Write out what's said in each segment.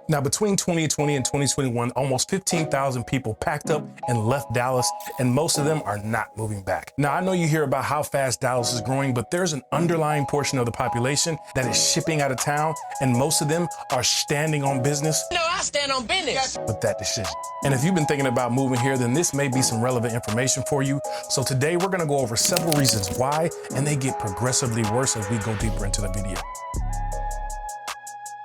Now, between 2020 and 2021, almost 15,000 people packed up and left Dallas, and most of them are not moving back. Now, I know you hear about how fast Dallas is growing, but there's an underlying portion of the population that is shipping out of town, and most of them are standing on business. No, I stand on business with that decision. And if you've been thinking about moving here, then this may be some relevant information for you. So today we're gonna go over several reasons why, and they get progressively worse as we go deeper into the video.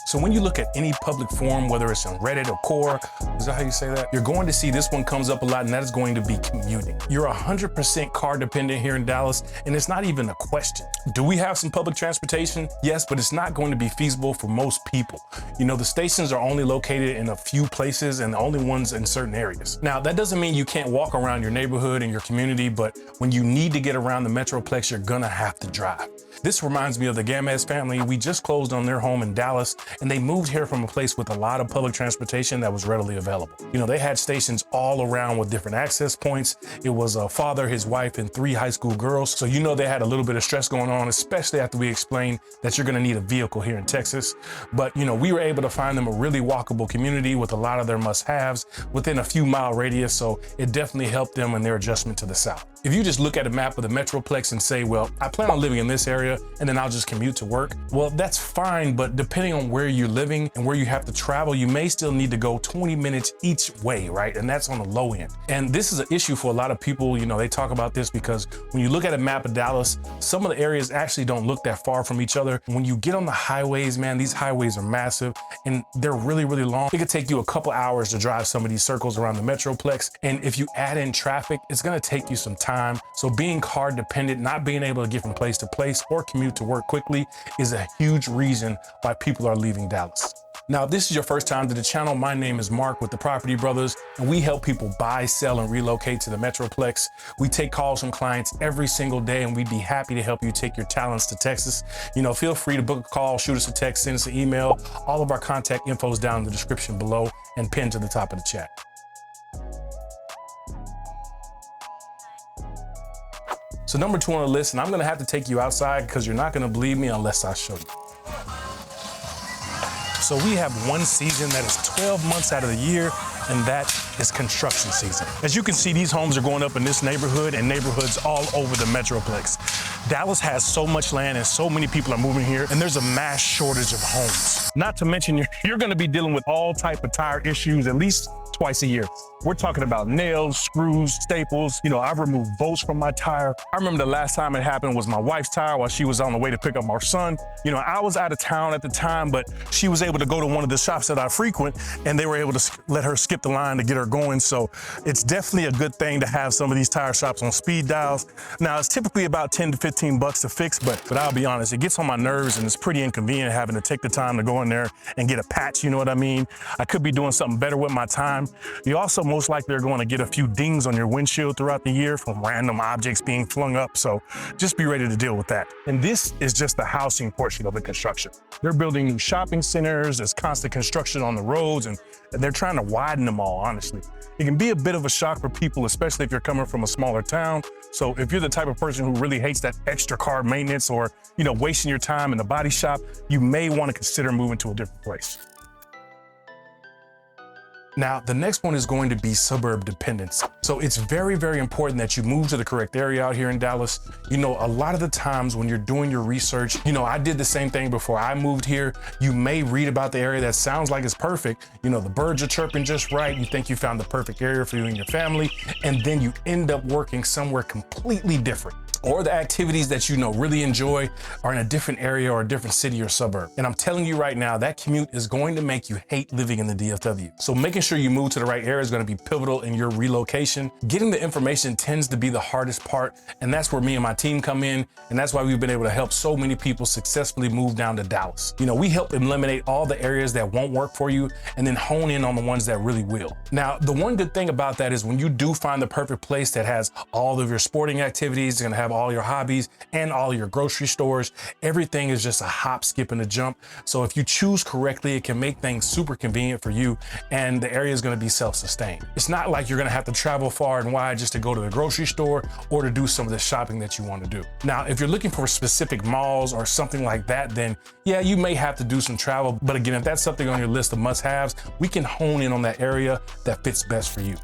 So when you look at any public forum, whether it's on Reddit or Core, is that how you say that? You're going to see this one comes up a lot, and that is going to be commuting. You're 100% car dependent here in Dallas, and it's not even a question. Do we have some public transportation? Yes, but it's not going to be feasible for most people. You know, the stations are only located in a few places and the only ones in certain areas. Now, that doesn't mean you can't walk around your neighborhood and your community, but when you need to get around the Metroplex, you're gonna have to drive. This reminds me of the Gamez family. We just closed on their home in Dallas, and they moved here from a place with a lot of public transportation that was readily available. You know, they had stations all around with different access points. It was a father, his wife, and 3 high school girls. So you know they had a little bit of stress going on, especially after we explained that you're gonna need a vehicle here in Texas. But you know, we were able to find them a really walkable community with a lot of their must-haves within a few mile radius, so it definitely helped them in their adjustment to the South. If you just look at a map of the Metroplex and say, well, I plan on living in this area and then I'll just commute to work, well, that's fine, but depending on where you're living and where you have to travel, you may still need to go 20 minutes each way, right? And that's on the low end. And this is an issue for a lot of people. You know, they talk about this because when you look at a map of Dallas, some of the areas actually don't look that far from each other. When you get on the highways, man, these highways are massive and they're really, really long. It could take you a couple hours to drive some of these circles around the Metroplex. And if you add in traffic, it's gonna take you some time. So being car dependent, not being able to get from place to place or commute to work quickly is a huge reason why people are leaving Dallas. Now, if this is your first time to the channel, my name is Mark with the Property Brothers, and we help people buy, sell, and relocate to the Metroplex. We take calls from clients every single day, and we'd be happy to help you take your talents to Texas. You know, feel free to book a call, shoot us a text, send us an email. All of our contact info is down in the description below and pinned to the top of the chat. So number 2 on the list, and I'm gonna have to take you outside because you're not gonna believe me unless I show you. So we have one season that is 12 months out of the year, and that is construction season. As you can see, these homes are going up in this neighborhood and neighborhoods all over the Metroplex. Dallas has so much land and so many people are moving here, and there's a mass shortage of homes. Not to mention, you're gonna be dealing with all type of tire issues at least twice a year. We're talking about nails, screws, staples. You know, I've removed bolts from my tire. I remember the last time it happened was my wife's tire while she was on the way to pick up our son. You know, I was out of town at the time, but she was able to go to one of the shops that I frequent, and they were able to let her skip the line to get her going. So it's definitely a good thing to have some of these tire shops on speed dials. Now, it's typically about 10 to 15 bucks to fix, but I'll be honest, it gets on my nerves and it's pretty inconvenient having to take the time to go in there and get a patch, you know what I mean? I could be doing something better with my time. You also most likely are going to get a few dings on your windshield throughout the year from random objects being flung up, so just be ready to deal with that. And this is just the housing portion of the construction. They're building new shopping centers, there's constant construction on the roads, and they're trying to widen them all, honestly. It can be a bit of a shock for people, especially if you're coming from a smaller town. So if you're the type of person who really hates that extra car maintenance or, you know, wasting your time in the body shop, you may want to consider moving to a different place. Now, the next one is going to be suburb dependence. So it's very, very important that you move to the correct area out here in Dallas. You know, a lot of the times when you're doing your research, you know, I did the same thing before I moved here. You may read about the area that sounds like it's perfect. You know, the birds are chirping just right. You think you found the perfect area for you and your family, and then you end up working somewhere completely different. Or the activities that you know really enjoy are in a different area or a different city or suburb. And I'm telling you right now, that commute is going to make you hate living in the DFW. So making sure you move to the right area is going to be pivotal in your relocation. Getting the information tends to be the hardest part, and that's where me and my team come in, and that's why we've been able to help so many people successfully move down to Dallas. You know, we help eliminate all the areas that won't work for you and then hone in on the ones that really will. Now, the one good thing about that is when you do find the perfect place that has all of your sporting activities, it's going to have have all your hobbies and all your grocery stores. Everything is just a hop, skip, and a jump. So if you choose correctly, it can make things super convenient for you, and the area is gonna be self-sustained. It's not like you're gonna have to travel far and wide just to go to the grocery store or to do some of the shopping that you wanna do. Now, if you're looking for specific malls or something like that, then yeah, you may have to do some travel. But again, if that's something on your list of must-haves, we can hone in on that area that fits best for you.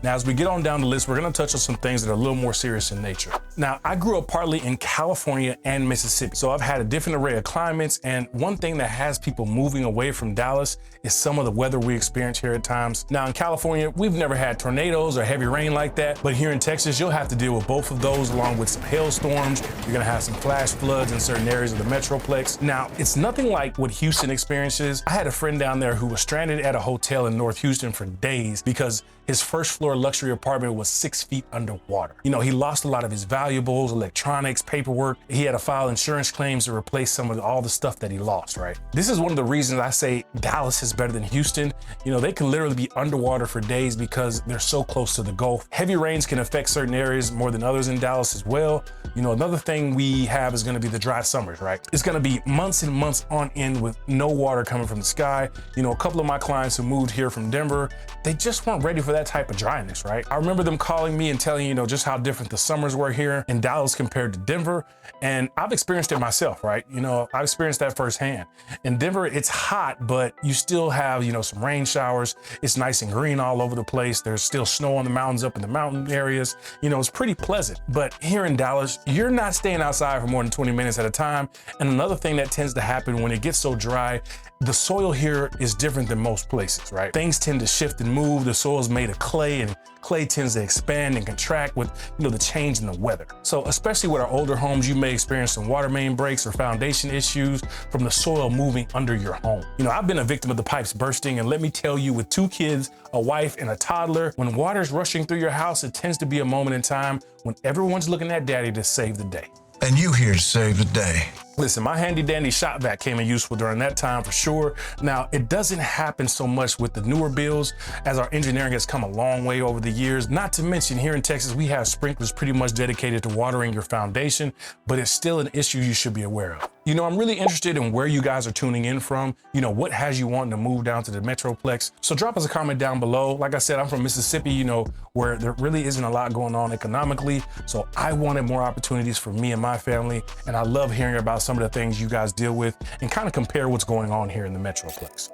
Now, as we get on down the list, we're gonna touch on some things that are a little more serious in nature. Now, I grew up partly in California and Mississippi, so I've had a different array of climates, and one thing that has people moving away from Dallas is some of the weather we experience here at times. Now, in California, we've never had tornadoes or heavy rain like that, but here in Texas, you'll have to deal with both of those along with some hailstorms. You're gonna have some flash floods in certain areas of the Metroplex. Now, it's nothing like what Houston experiences. I had a friend down there who was stranded at a hotel in North Houston for days because his first floor luxury apartment was 6 feet underwater. You know, he lost a lot of his valuables, electronics, paperwork. He had to file insurance claims to replace some of all the stuff that he lost, right? This is one of the reasons I say Dallas is better than Houston. You know, they can literally be underwater for days because they're so close to the Gulf. Heavy rains can affect certain areas more than others in Dallas as well. You know, another thing we have is gonna be the dry summers, right? It's gonna be months and months on end with no water coming from the sky. You know, a couple of my clients who moved here from Denver, they just weren't ready for that type of dryness, right? I remember them calling me and telling, you know, just how different the summers were here in Dallas compared to Denver. And I've experienced it myself, right? You know, I've experienced that firsthand. In Denver, it's hot, but you still have, you know, some rain showers. It's nice and green all over the place. There's still snow on the mountains up in the mountain areas. You know, it's pretty pleasant. But here in Dallas, you're not staying outside for more than 20 minutes at a time. And another thing that tends to happen when it gets so dry, the soil here is different than most places, right? Things tend to shift and move. The soil is made of clay, and clay tends to expand and contract with, you know, the change in the weather. So especially with our older homes, you may experience some water main breaks or foundation issues from the soil moving under your home. You know, I've been a victim of the pipes bursting, and let me tell you, with 2 kids, a wife, and a toddler, when water's rushing through your house, it tends to be a moment in time when everyone's looking at daddy to save the day. And you here to save the day. Listen, my handy dandy shop vac came in useful during that time for sure. Now, it doesn't happen so much with the newer builds as our engineering has come a long way over the years. Not to mention here in Texas, we have sprinklers pretty much dedicated to watering your foundation, but it's still an issue you should be aware of. You know, I'm really interested in where you guys are tuning in from. You know, what has you wanting to move down to the Metroplex? So drop us a comment down below. Like I said, I'm from Mississippi, you know, where there really isn't a lot going on economically. So I wanted more opportunities for me and my family. And I love hearing about some of the things you guys deal with and kind of compare what's going on here in the Metroplex.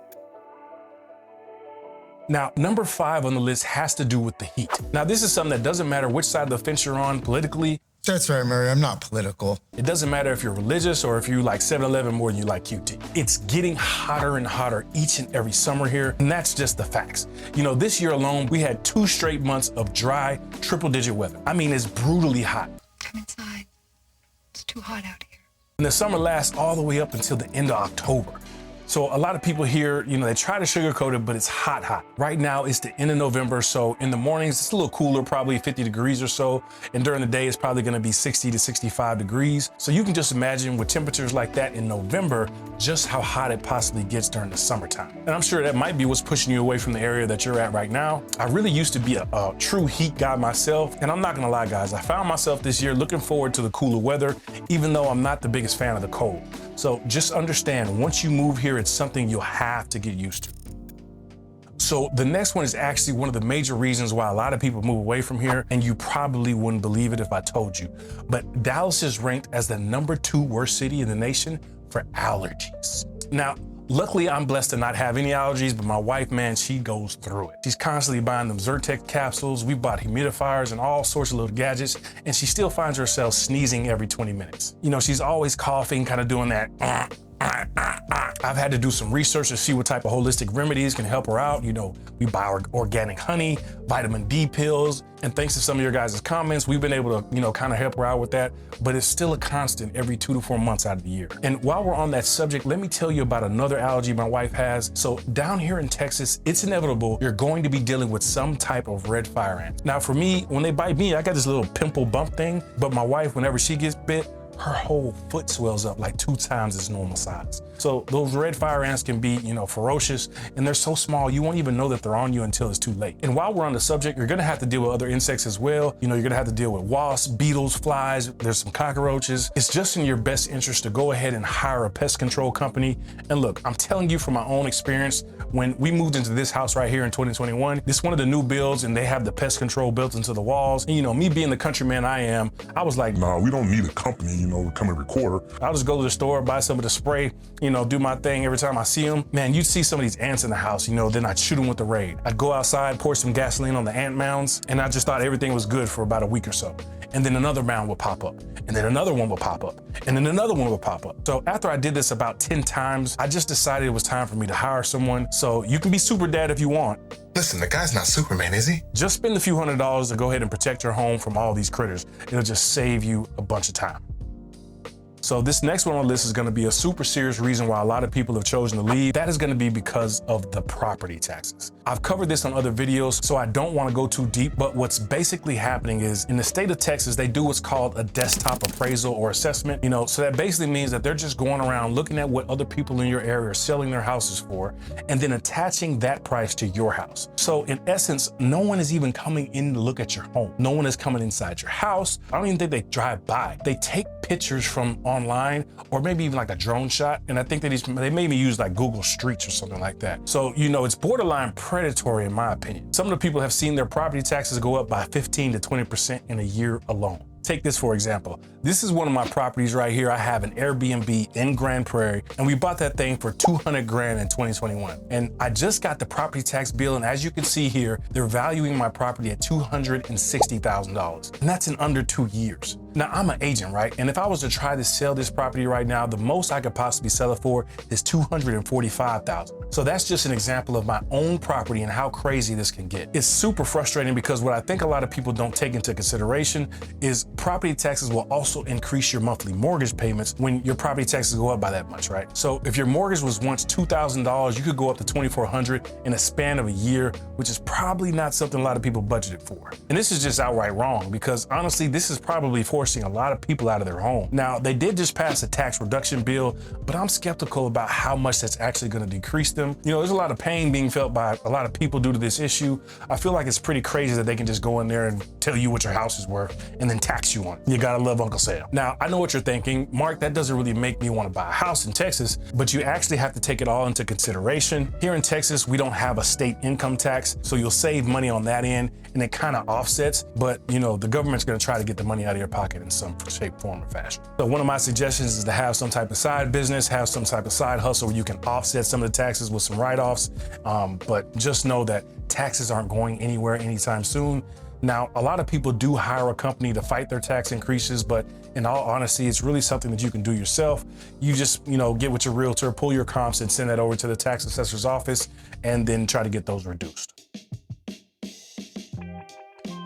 Now, number 5 on the list has to do with the heat. Now, this is something that doesn't matter which side of the fence you're on politically. That's right, Murray. I'm not political. It doesn't matter if you're religious or if you like 7-Eleven more than you like QT. It's getting hotter and hotter each and every summer here, and that's just the facts. You know, this year alone, we had 2 straight months of dry, triple-digit weather. I mean, it's brutally hot. Come inside. It's too hot out here. And the summer lasts all the way up until the end of October. So a lot of people here, you know, they try to sugarcoat it, but it's hot, hot. Right now, it's the end of November, so in the mornings, it's a little cooler, probably 50 degrees or so. And during the day, it's probably gonna be 60 to 65 degrees. So you can just imagine with temperatures like that in November, just how hot it possibly gets during the summertime. And I'm sure that might be what's pushing you away from the area that you're at right now. I really used to be a true heat guy myself, and I'm not gonna lie, guys, I found myself this year looking forward to the cooler weather, even though I'm not the biggest fan of the cold. So just understand, once you move here, it's something you'll have to get used to. So the next one is actually one of the major reasons why a lot of people move away from here, and you probably wouldn't believe it if I told you, but Dallas is ranked as the number 2 worst city in the nation for allergies. Now, luckily, I'm blessed to not have any allergies, but my wife, man, she goes through it. She's constantly buying them Zyrtec capsules. We bought humidifiers and all sorts of little gadgets, and she still finds herself sneezing every 20 minutes. You know, she's always coughing, kind of doing that. I've had to do some research to see what type of holistic remedies can help her out. You know, we buy organic honey, vitamin D pills, and thanks to some of your guys' comments, we've been able to, you know, kind of help her out with that, but it's still a constant every 2 to 4 months out of the year. And while we're on that subject, let me tell you about another allergy my wife has. So down here in Texas, it's inevitable you're going to be dealing with some type of red fire ants. Now for me, when they bite me, I got this little pimple bump thing, but my wife, whenever she gets bit, her whole foot swells up like 2 times its normal size. So those red fire ants can be, ferocious, and they're so small you won't even know that they're on you until it's too late. And while we're on the subject, you're gonna have to deal with other insects as well. You're gonna have to deal with wasps, beetles, flies, there's some cockroaches. It's just in your best interest to go ahead and hire a pest control company. And look, I'm telling you from my own experience, when we moved into this house right here in 2021, this is one of the new builds and they have the pest control built into the walls. And me being the countryman I am, I was like, nah, we don't need a company, to come and record. I'll just go to the store, buy some of the spray, do my thing every time I see them. Man, you'd see some of these ants in the house, then I'd shoot them with the Raid. I'd go outside, pour some gasoline on the ant mounds, and I just thought everything was good for about a week or so. And then another mound would pop up, and then another one would pop up, and then another one would pop up. So after I did this about 10 times, I just decided it was time for me to hire someone. So you can be super dad if you want. Listen, the guy's not Superman, is he? Just spend a few $100s to go ahead and protect your home from all these critters. It'll just save you a bunch of time. So this next one on the list is gonna be a super serious reason why a lot of people have chosen to leave. That is gonna be because of the property taxes. I've covered this on other videos, so I don't wanna go too deep, but what's basically happening is in the state of Texas, they do what's called a desktop appraisal or assessment. So that basically means that they're just going around looking at what other people in your area are selling their houses for, and then attaching that price to your house. So in essence, no one is even coming in to look at your home. No one is coming inside your house. I don't even think they drive by. They take pictures from online, or maybe even like a drone shot. And I think that they maybe use like Google Streets or something like that. So, it's borderline predatory in my opinion. Some of the people have seen their property taxes go up by 15 to 20% in a year alone. Take this for example. This is one of my properties right here. I have an Airbnb in Grand Prairie, and we bought that thing for 200 grand in 2021. And I just got the property tax bill, and as you can see here, they're valuing my property at $260,000. And that's in under 2 years. Now I'm an agent, right? And if I was to try to sell this property right now, the most I could possibly sell it for is $245,000. So that's just an example of my own property and how crazy this can get. It's super frustrating because what I think a lot of people don't take into consideration is property taxes will also increase your monthly mortgage payments when your property taxes go up by that much, right? So if your mortgage was once $2,000, you could go up to $2,400 in a span of a year, which is probably not something a lot of people budgeted for. And this is just outright wrong because honestly, this is probably forcing a lot of people out of their home. Now, they did just pass a tax reduction bill, but I'm skeptical about how much that's actually gonna decrease them. There's a lot of pain being felt by a lot of people due to this issue. I feel like it's pretty crazy that they can just go in there and tell you what your house is worth and then tax you on it. You gotta love Uncle Sam. Now, I know what you're thinking, Mark, that doesn't really make me wanna buy a house in Texas, but you actually have to take it all into consideration. Here in Texas, we don't have a state income tax, so you'll save money on that end, and it kind of offsets, but the government's gonna try to get the money out of your pocket in some shape, form, or fashion. So one of my suggestions is to have some type of side business, have some type of side hustle where you can offset some of the taxes with some write-offs, but just know that taxes aren't going anywhere anytime soon. Now, a lot of people do hire a company to fight their tax increases, but in all honesty, it's really something that you can do yourself. You just, get with your realtor, pull your comps and send that over to the tax assessor's office, and then try to get those reduced.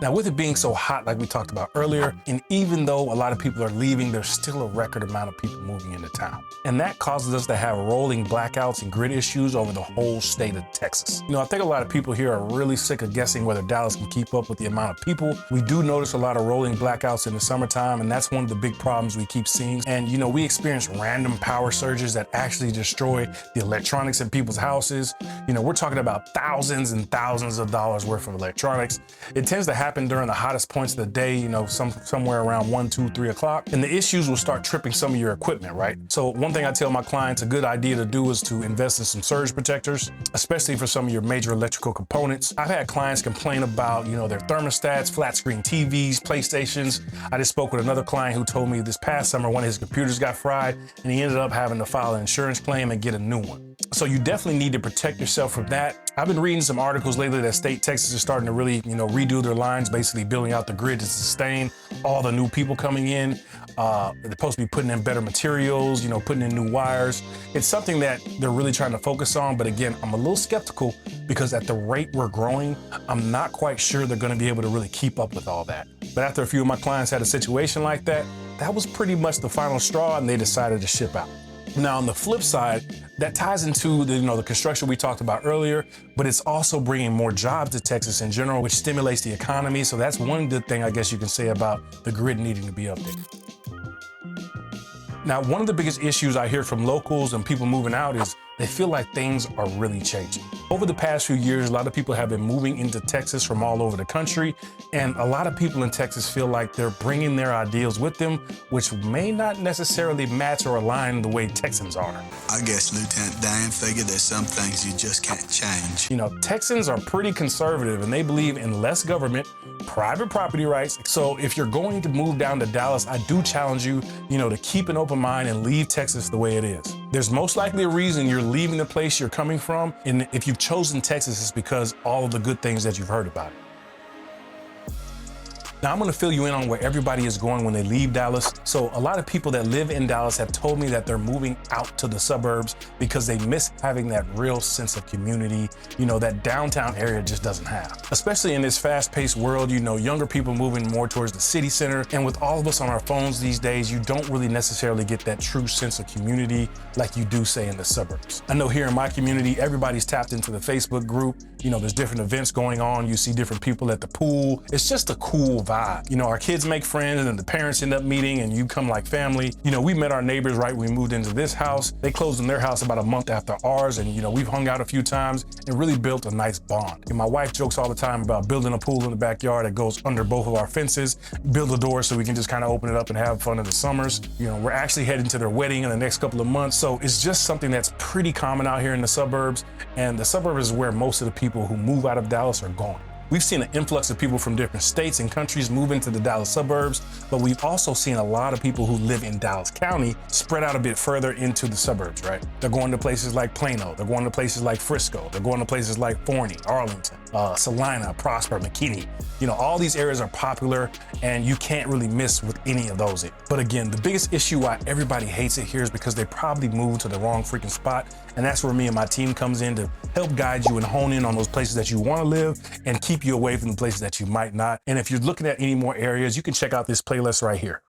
Now, with it being so hot, like we talked about earlier, and even though a lot of people are leaving, there's still a record amount of people moving into town. And that causes us to have rolling blackouts and grid issues over the whole state of Texas. I think a lot of people here are really sick of guessing whether Dallas can keep up with the amount of people. We do notice a lot of rolling blackouts in the summertime, and that's one of the big problems we keep seeing. And we experience random power surges that actually destroy the electronics in people's houses. We're talking about thousands and thousands of dollars worth of electronics. It tends to happen during the hottest points of the day, somewhere around 1, 2, 3 o'clock. And the issues will start tripping some of your equipment, right? So one thing I tell my clients a good idea to do is to invest in some surge protectors, especially for some of your major electrical components. I've had clients complain about, their thermostats, flat screen TVs, PlayStations. I just spoke with another client who told me this past summer one of his computers got fried and he ended up having to file an insurance claim and get a new one. So you definitely need to protect yourself from that. I've been reading some articles lately that state Texas is starting to really, redo their lines, basically building out the grid to sustain all the new people coming in. They're supposed to be putting in better materials, putting in new wires. It's something that they're really trying to focus on. But again, I'm a little skeptical because at the rate we're growing, I'm not quite sure they're gonna be able to really keep up with all that. But after a few of my clients had a situation like that, that was pretty much the final straw and they decided to ship out. Now, on the flip side, that ties into the construction we talked about earlier, but it's also bringing more jobs to Texas in general, which stimulates the economy. So that's one good thing I guess you can say about the grid needing to be updated. Now, one of the biggest issues I hear from locals and people moving out is they feel like things are really changing. Over the past few years, a lot of people have been moving into Texas from all over the country, and a lot of people in Texas feel like they're bringing their ideals with them, which may not necessarily match or align the way Texans are. I guess Lieutenant Dan figured there's some things you just can't change. You know, Texans are pretty conservative and they believe in less government, private property rights. So if you're going to move down to Dallas, I do challenge you, to keep an open mind and leave Texas the way it is. There's most likely a reason you're leaving the place you're coming from. And if you've chosen Texas, it's because all of the good things that you've heard about it. Now I'm gonna fill you in on where everybody is going when they leave Dallas. So a lot of people that live in Dallas have told me that they're moving out to the suburbs because they miss having that real sense of community, that downtown area just doesn't have. Especially in this fast-paced world, younger people moving more towards the city center. And with all of us on our phones these days, you don't really necessarily get that true sense of community like you do, say, in the suburbs. I know here in my community, everybody's tapped into the Facebook group. There's different events going on. You see different people at the pool. It's just a cool vibe. Our kids make friends and then the parents end up meeting and you come like family. We met our neighbors right when we moved into this house. They closed in their house about a month after ours, and we've hung out a few times and really built a nice bond. And my wife jokes all the time about building a pool in the backyard that goes under both of our fences, build a door so we can just kind of open it up and have fun in the summers. We're actually heading to their wedding in the next couple of months. So it's just something that's pretty common out here in the suburbs. And the suburbs is where most of the people who move out of Dallas are going. We've seen an influx of people from different states and countries move into the Dallas suburbs, but we've also seen a lot of people who live in Dallas County spread out a bit further into the suburbs, right? They're going to places like Plano, they're going to places like Frisco, they're going to places like Forney, Arlington, Celina, Prosper, McKinney. All these areas are popular and you can't really miss with any of those. But again, the biggest issue why everybody hates it here is because they probably moved to the wrong freaking spot. And that's where me and my team comes in to help guide you and hone in on those places that you want to live and keep you away from the places that you might not. And if you're looking at any more areas, you can check out this playlist right here.